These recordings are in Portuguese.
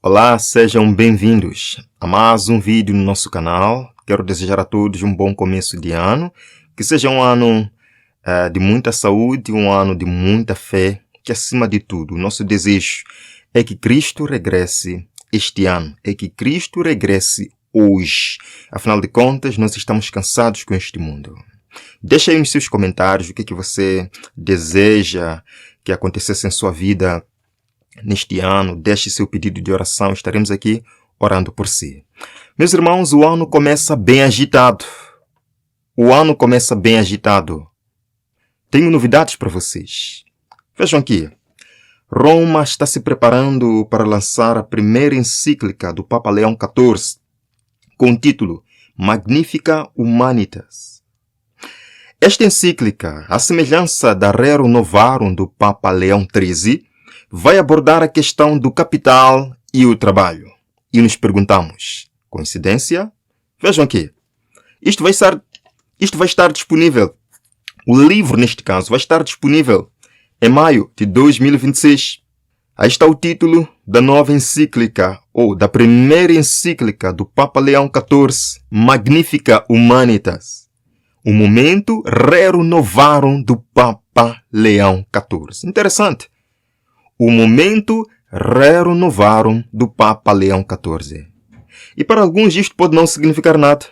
Olá, sejam bem-vindos a mais um vídeo no nosso canal. Quero desejar a todos um bom começo de ano, que seja um ano de muita saúde, um ano de muita fé, que acima de tudo, o nosso desejo é que Cristo regresse este ano, é que Cristo regresse hoje. Afinal de contas, nós estamos cansados com este mundo. Deixa aí nos seus comentários o que você deseja que acontecesse em sua vida neste ano. Deixe seu pedido de oração, estaremos aqui orando por si. Meus irmãos, o ano começa bem agitado. Tenho novidades para vocês. Vejam aqui. Roma está se preparando para lançar a primeira encíclica do Papa Leão XIV, com o título Magnificat Humanitas. Esta encíclica, à semelhança da Rerum Novarum do Papa Leão XIII, vai abordar a questão do capital e o trabalho. E nos perguntamos, coincidência? Vejam aqui, isto vai estar disponível, o livro neste caso vai estar disponível em maio de 2026. Aí está o título da nova encíclica, ou da primeira encíclica do Papa Leão XIV, Magnificat Humanitas. O momento Rerum Novarum do Papa Leão XIV. Interessante. O momento Rerum Novarum do Papa Leão XIV. E para alguns isto pode não significar nada,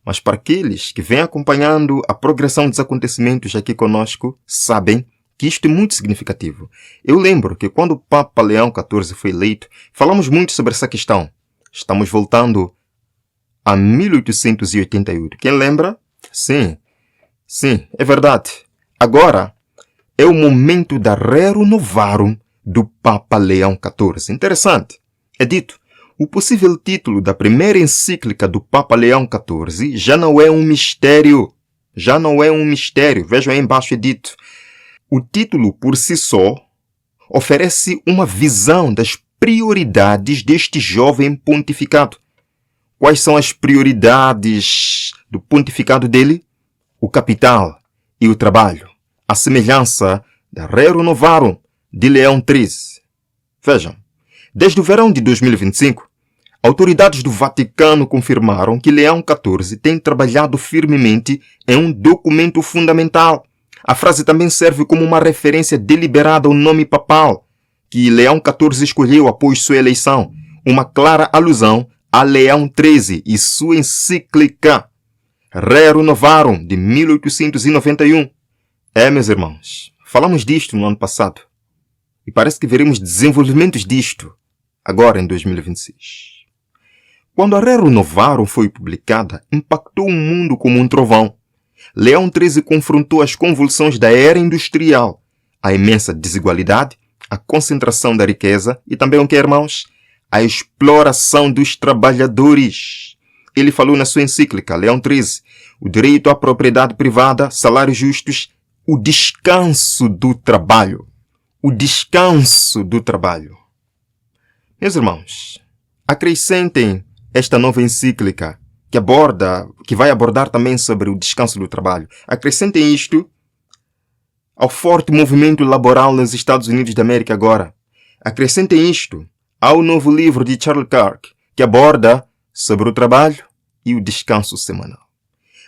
mas para aqueles que vêm acompanhando a progressão dos acontecimentos aqui conosco, sabem que isto é muito significativo. Eu lembro que quando o Papa Leão XIV foi eleito, falamos muito sobre essa questão. Estamos voltando a 1888. Quem lembra? Sim, é verdade. Agora é o momento da Rerum Novarum do Papa Leão XIV. Interessante. É dito, o possível título da primeira encíclica do Papa Leão XIV já não é um mistério. Vejam aí embaixo, é dito. O título por si só oferece uma visão das prioridades deste jovem pontificado. Quais são as prioridades do pontificado dele? O capital e o trabalho. A semelhança da Rerum Novarum de Leão XIII. Vejam, desde o verão de 2025, autoridades do Vaticano confirmaram que Leão XIV tem trabalhado firmemente em um documento fundamental. A frase também serve como uma referência deliberada ao nome papal que Leão XIV escolheu após sua eleição, uma clara alusão a Leão XIII e sua encíclica Rerum Novarum de 1891. Meus irmãos, falamos disto no ano passado. E parece que veremos desenvolvimentos disto agora em 2026. Quando a Rerum Novarum foi publicada, impactou o mundo como um trovão. Leão XIII confrontou as convulsões da era industrial, a imensa desigualdade, a concentração da riqueza e também o que, irmãos? A exploração dos trabalhadores. Ele falou na sua encíclica, Leão XIII, o direito à propriedade privada, salários justos, o descanso do trabalho. Meus irmãos, acrescentem esta nova encíclica que vai abordar também sobre o descanso do trabalho. Acrescentem isto ao forte movimento laboral nos Estados Unidos da América agora. Acrescentem isto ao novo livro de Charles Kirk, que aborda sobre o trabalho e o descanso semanal.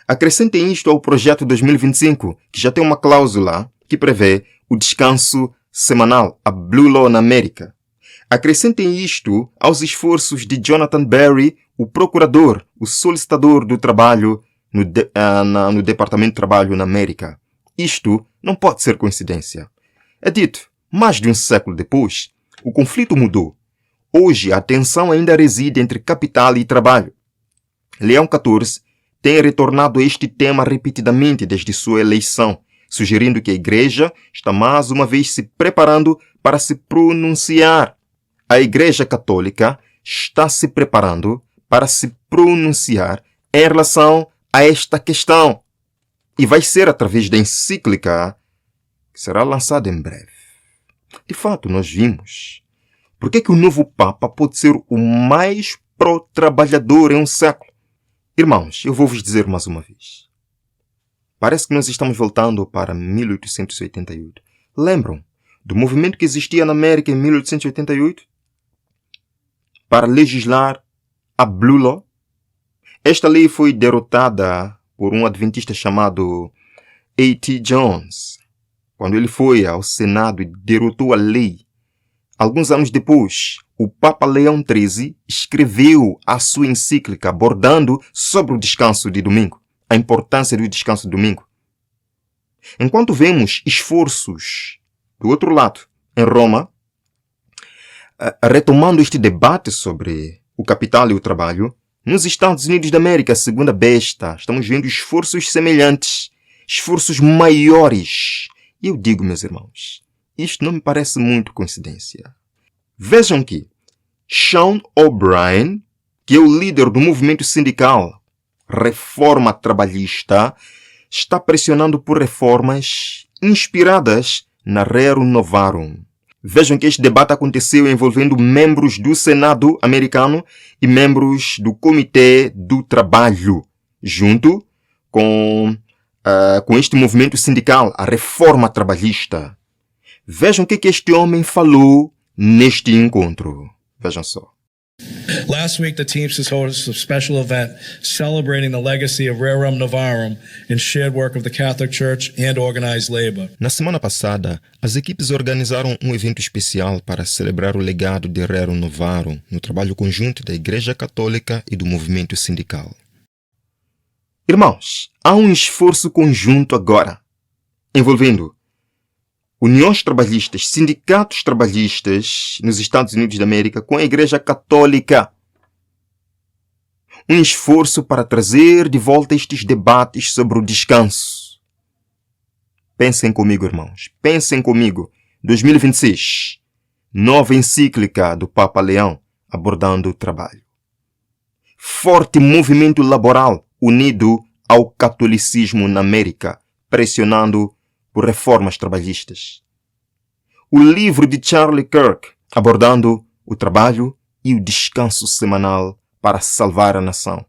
Acrescentem isto ao projeto 2025, que já tem uma cláusula que prevê o descanso semanal, a Blue Law na América. Acrescentem isto aos esforços de Jonathan Berry, o procurador, o solicitador do trabalho no Departamento de Trabalho na América. Isto não pode ser coincidência. É dito, mais de um século depois, o conflito mudou. Hoje a tensão ainda reside entre capital e trabalho. Leão XIV tem retornado a este tema repetidamente desde sua eleição, sugerindo que a Igreja está mais uma vez se preparando para se pronunciar. A Igreja Católica está se preparando para se pronunciar em relação a esta questão. E vai ser através da encíclica que será lançada em breve. De fato, nós vimos. Por que o novo Papa pode ser o mais pró-trabalhador em um século? Irmãos, eu vou vos dizer mais uma vez. Parece que nós estamos voltando para 1888. Lembram do movimento que existia na América em 1888? para legislar a Blue Law. Esta lei foi derrotada por um adventista chamado A.T. Jones. Quando ele foi ao Senado e derrotou a lei, alguns anos depois, o Papa Leão XIII escreveu a sua encíclica abordando sobre o descanso de domingo, a importância do descanso de domingo. Enquanto vemos esforços do outro lado, em Roma, retomando este debate sobre o capital e o trabalho, nos Estados Unidos da América, a segunda besta, estamos vendo esforços semelhantes, esforços maiores. E eu digo, meus irmãos, isto não me parece muito coincidência. Vejam que Sean O'Brien, que é o líder do movimento sindical Reforma Trabalhista, está pressionando por reformas inspiradas na Rerum Novarum. Vejam que este debate aconteceu envolvendo membros do Senado americano e membros do Comitê do Trabalho, junto com este movimento sindical, a Reforma Trabalhista. Vejam o que este homem falou neste encontro. Vejam só. Last week, the Teamsters hosted a special event celebrating the legacy of Rerum Novarum in shared work of the Catholic Church and organized labor. Na semana passada, as equipes organizaram um evento especial para celebrar o legado de Rerum Novarum no trabalho conjunto da Igreja Católica e do movimento sindical. Irmãos, há um esforço conjunto agora, envolvendo uniões trabalhistas, sindicatos trabalhistas nos Estados Unidos da América com a Igreja Católica. Um esforço para trazer de volta estes debates sobre o descanso. Pensem comigo, irmãos. Pensem comigo. 2026. Nova encíclica do Papa Leão abordando o trabalho. Forte movimento laboral unido ao catolicismo na América, pressionando por reformas trabalhistas. O livro de Charlie Kirk, abordando o trabalho e o descanso semanal para salvar a nação.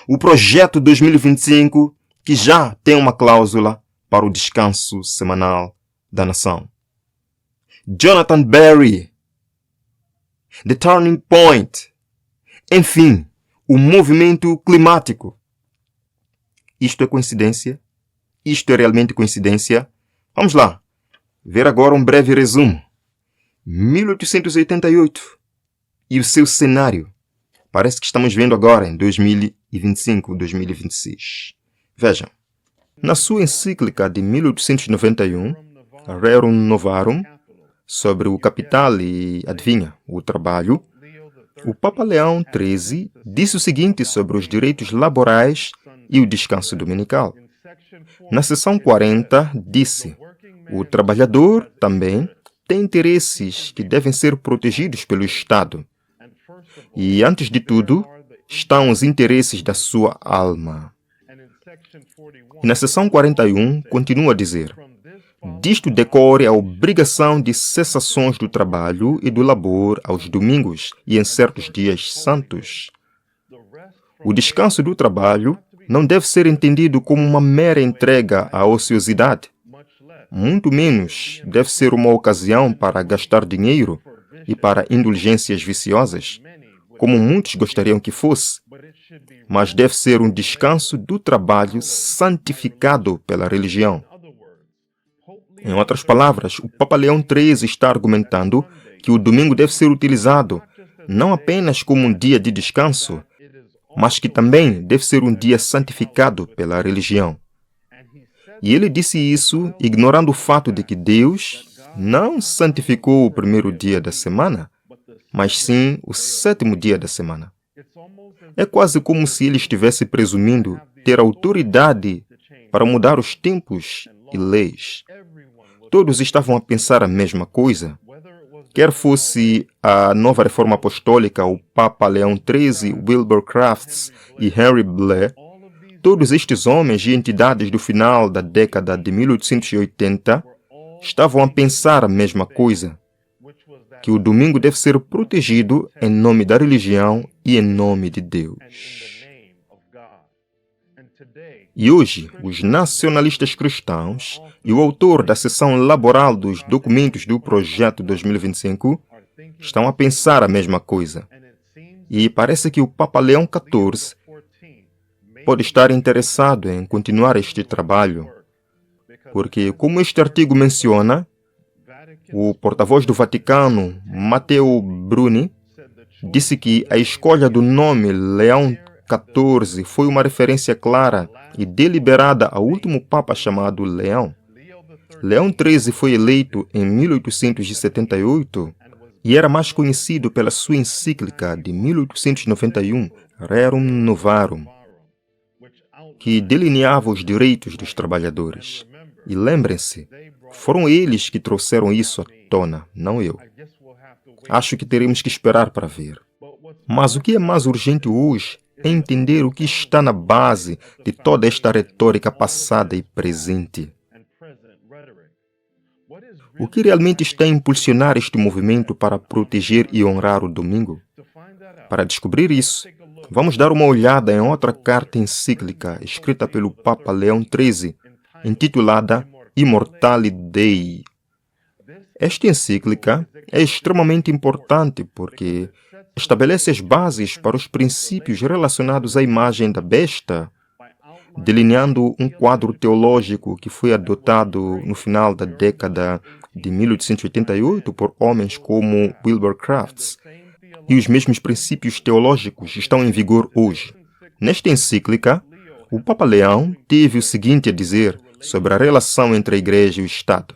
O projeto 2025, que já tem uma cláusula para o descanso semanal da nação. Jonathan Berry, The Turning Point, enfim, o movimento climático. Isto é coincidência? Isto é realmente coincidência? Vamos lá, ver agora um breve resumo. 1888 e o seu cenário. Parece que estamos vendo agora em 2025, 2026. Vejam, na sua encíclica de 1891, Rerum Novarum, sobre o capital e, adivinha, o trabalho, o Papa Leão XIII disse o seguinte sobre os direitos laborais e o descanso dominical. Na seção 40, disse: o trabalhador também tem interesses que devem ser protegidos pelo Estado. E, antes de tudo, estão os interesses da sua alma. E na seção 41, continua a dizer: disto decorre a obrigação de cessações do trabalho e do labor aos domingos e em certos dias santos. O descanso do trabalho não deve ser entendido como uma mera entrega à ociosidade. Muito menos deve ser uma ocasião para gastar dinheiro e para indulgências viciosas, como muitos gostariam que fosse, mas deve ser um descanso do trabalho santificado pela religião. Em outras palavras, o Papa Leão XIII está argumentando que o domingo deve ser utilizado não apenas como um dia de descanso, mas que também deve ser um dia santificado pela religião. E ele disse isso ignorando o fato de que Deus não santificou o primeiro dia da semana, mas sim o sétimo dia da semana. É quase como se ele estivesse presumindo ter autoridade para mudar os tempos e leis. Todos estavam a pensar a mesma coisa. Quer fosse a nova reforma apostólica, o Papa Leão XIII, Wilbur Crafts e Henry Blair, todos estes homens e entidades do final da década de 1880 estavam a pensar a mesma coisa, que o domingo deve ser protegido em nome da religião e em nome de Deus. E hoje, os nacionalistas cristãos e o autor da seção laboral dos documentos do Projeto 2025 estão a pensar a mesma coisa. E parece que o Papa Leão XIV pode estar interessado em continuar este trabalho, porque, como este artigo menciona, o porta-voz do Vaticano, Matteo Bruni, disse que a escolha do nome Leão XIV foi uma referência clara e deliberada ao último Papa chamado Leão. Leão XIII foi eleito em 1878 e era mais conhecido pela sua encíclica de 1891, Rerum Novarum, que delineava os direitos dos trabalhadores. E lembrem-se, foram eles que trouxeram isso à tona, não eu. Acho que teremos que esperar para ver. Mas o que é mais urgente hoje é entender o que está na base de toda esta retórica passada e presente. O que realmente está a impulsionar este movimento para proteger e honrar o domingo? Para descobrir isso, vamos dar uma olhada em outra carta encíclica escrita pelo Papa Leão XIII, intitulada Immortali Dei. Esta encíclica é extremamente importante porque estabelece as bases para os princípios relacionados à imagem da besta, delineando um quadro teológico que foi adotado no final da década de 1888 por homens como Wilbur Crafts. E os mesmos princípios teológicos estão em vigor hoje. Nesta encíclica, o Papa Leão teve o seguinte a dizer sobre a relação entre a Igreja e o Estado.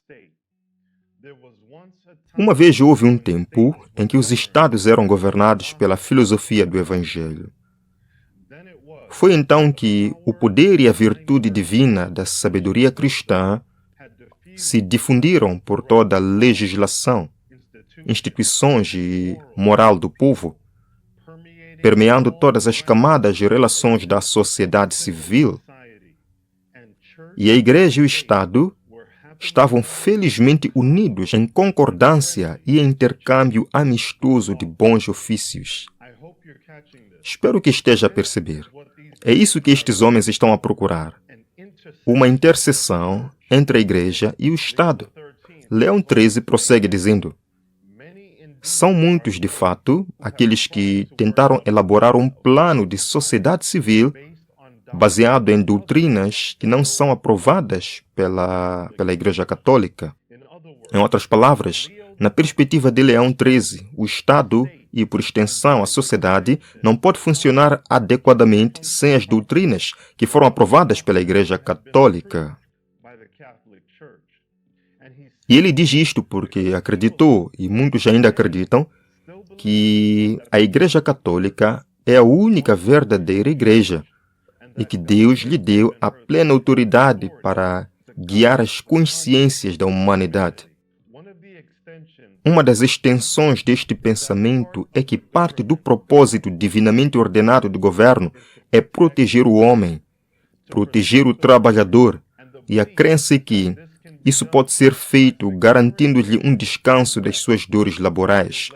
Uma vez houve um tempo em que os Estados eram governados pela filosofia do Evangelho. Foi então que o poder e a virtude divina da sabedoria cristã se difundiram por toda a legislação, instituições e moral do povo, permeando todas as camadas e relações da sociedade civil. E a Igreja e o Estado estavam felizmente unidos em concordância e intercâmbio amistoso de bons ofícios. Espero que esteja a perceber. É isso que estes homens estão a procurar. Uma interseção entre a Igreja e o Estado. Leão XIII prossegue dizendo: são muitos, de fato, aqueles que tentaram elaborar um plano de sociedade civil baseado em doutrinas que não são aprovadas pela Igreja Católica. Em outras palavras, na perspectiva de Leão XIII, o Estado e, por extensão, a sociedade não pode funcionar adequadamente sem as doutrinas que foram aprovadas pela Igreja Católica. E ele diz isto porque acreditou, e muitos ainda acreditam, que a Igreja Católica é a única verdadeira igreja e que Deus lhe deu a plena autoridade para guiar as consciências da humanidade. Uma das extensões deste pensamento é que parte do propósito divinamente ordenado do governo é proteger o homem, proteger o trabalhador, e a crença é que isso pode ser feito garantindo-lhe um descanso das suas dores laborais,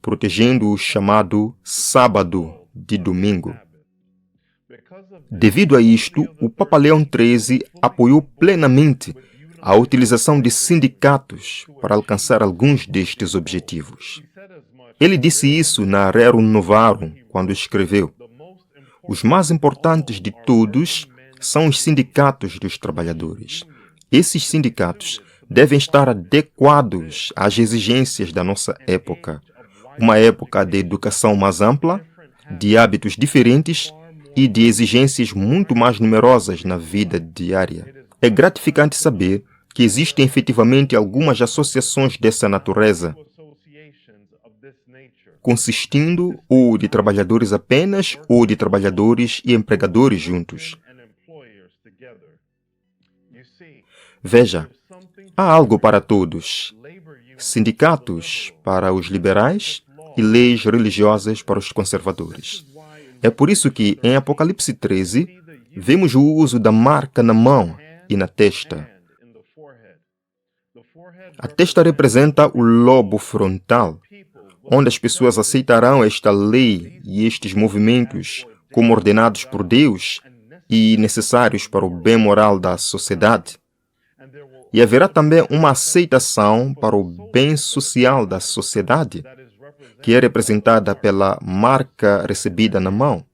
protegendo o chamado sábado de domingo. Devido a isto, o Papa Leão XIII apoiou plenamente a utilização de sindicatos para alcançar alguns destes objetivos. Ele disse isso na Rerum Novarum, quando escreveu: os mais importantes de todos são os sindicatos dos trabalhadores. Esses sindicatos devem estar adequados às exigências da nossa época, uma época de educação mais ampla, de hábitos diferentes e de exigências muito mais numerosas na vida diária. É gratificante saber que existem efetivamente algumas associações dessa natureza, consistindo ou de trabalhadores apenas ou de trabalhadores e empregadores juntos. Veja, há algo para todos: sindicatos para os liberais e leis religiosas para os conservadores. É por isso que, em Apocalipse 13, vemos o uso da marca na mão e na testa. A testa representa o lobo frontal, onde as pessoas aceitarão esta lei e estes movimentos como ordenados por Deus e necessários para o bem moral da sociedade. E haverá também uma aceitação para o bem social da sociedade, que é representada pela marca recebida na mão.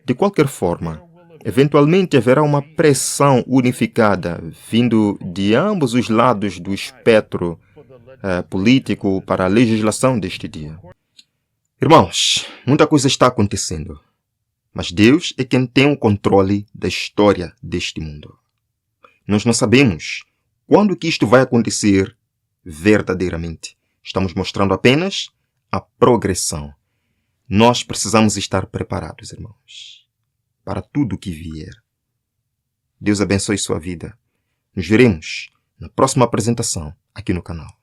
De qualquer forma, eventualmente haverá uma pressão unificada vindo de ambos os lados do espectro político para a legislação deste dia. Irmãos, muita coisa está acontecendo, mas Deus é quem tem o controle da história deste mundo. Nós não sabemos quando que isto vai acontecer verdadeiramente. Estamos mostrando apenas a progressão. Nós precisamos estar preparados, irmãos, para tudo o que vier. Deus abençoe sua vida. Nos veremos na próxima apresentação aqui no canal.